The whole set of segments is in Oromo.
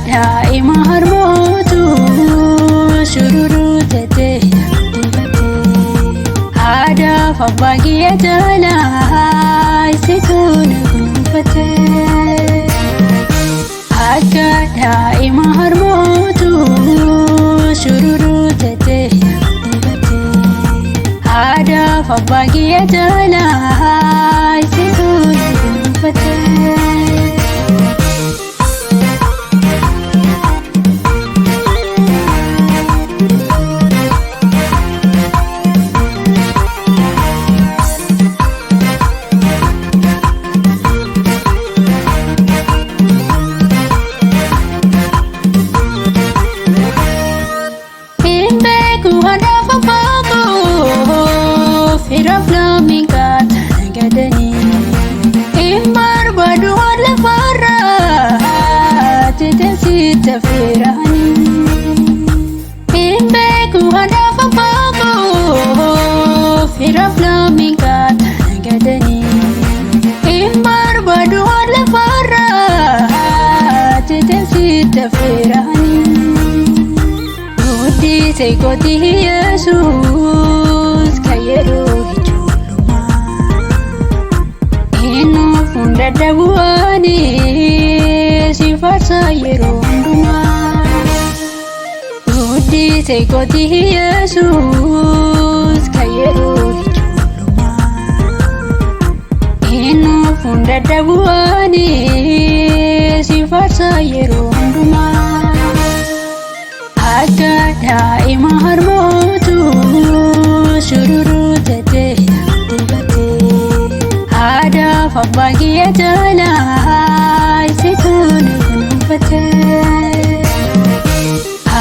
daa'ima harmootu shururuu tettee haadhaaf abbaa kiyya jalaa isituu na kunuunfattee akka daa'ima harmootu shururuu tettee haadhaaf abbaa kiyya jalaa isituu na kunuunfattee. Seekoti Yesuus kayyadoo ijoollummaa inni funda dabu'anii si faarsa yeroo hundumaa. Seekoti Yesuus kayyadoo ijoollummaa inni funda dabu'anii si faarsa yeroo hundumaa. Akka daa'ima harmootu shururuu tettee haadhaaf abbaa kiyya jalaa isituu na kunuunfattee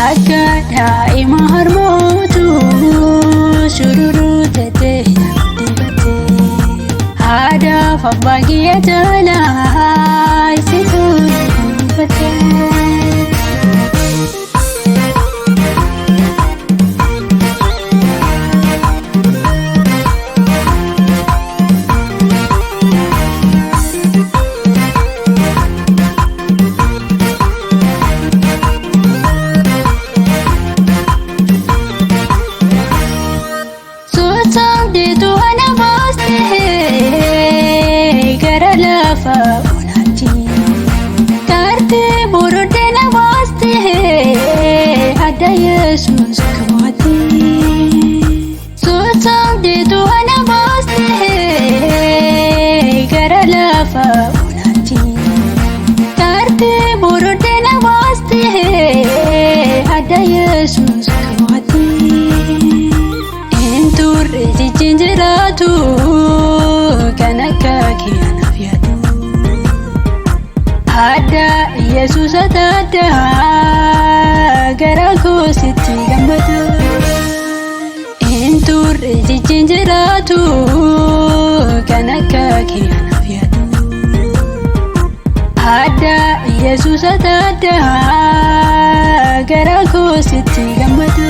akka daa'ima harmootu shururuu tettee haadhaaf abbaa kiyya jalaa isituu na kunuunfattee. Yesus kawati sosaawdeetu ana baastee gara lafa onati kaartee borodee na baastee adda Yesus kawati enturre jijjiin jiraatu kan akka kiyanaaf yaadu adda Yesus ataddaa gara koositti gammadu enturre jijjiin jiraatu kan akka kiyanaaf yaadu adda Yesus ataddaa gara koositti gammadu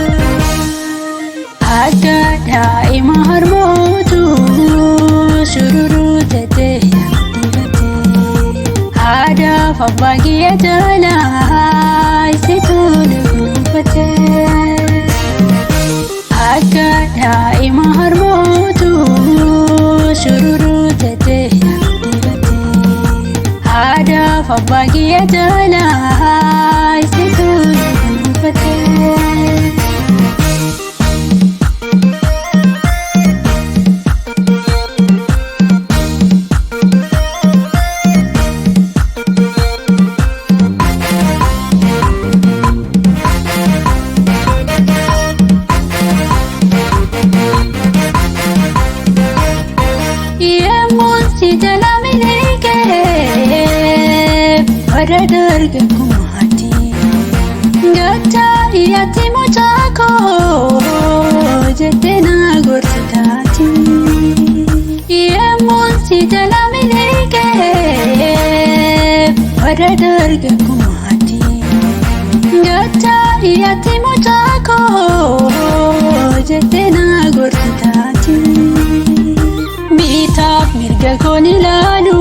akka daa'ima harmootu shururuu tettee haadhaaf abbaa kiyya jalaa isituu na kunuunfattee akka daa'ima harmootu shururuu tettee haadhaaf abbaa kiyya jalaa isituu na kunuunfattee. Pada dargagummaatti gataa yaatti mucaakoo jettee na gorsitaati yemmuun si jala miliqee pada dargagummaatti gataa yaatti mucaakoo jettee na gorsitaati bitaaf mirga koon ilaalu.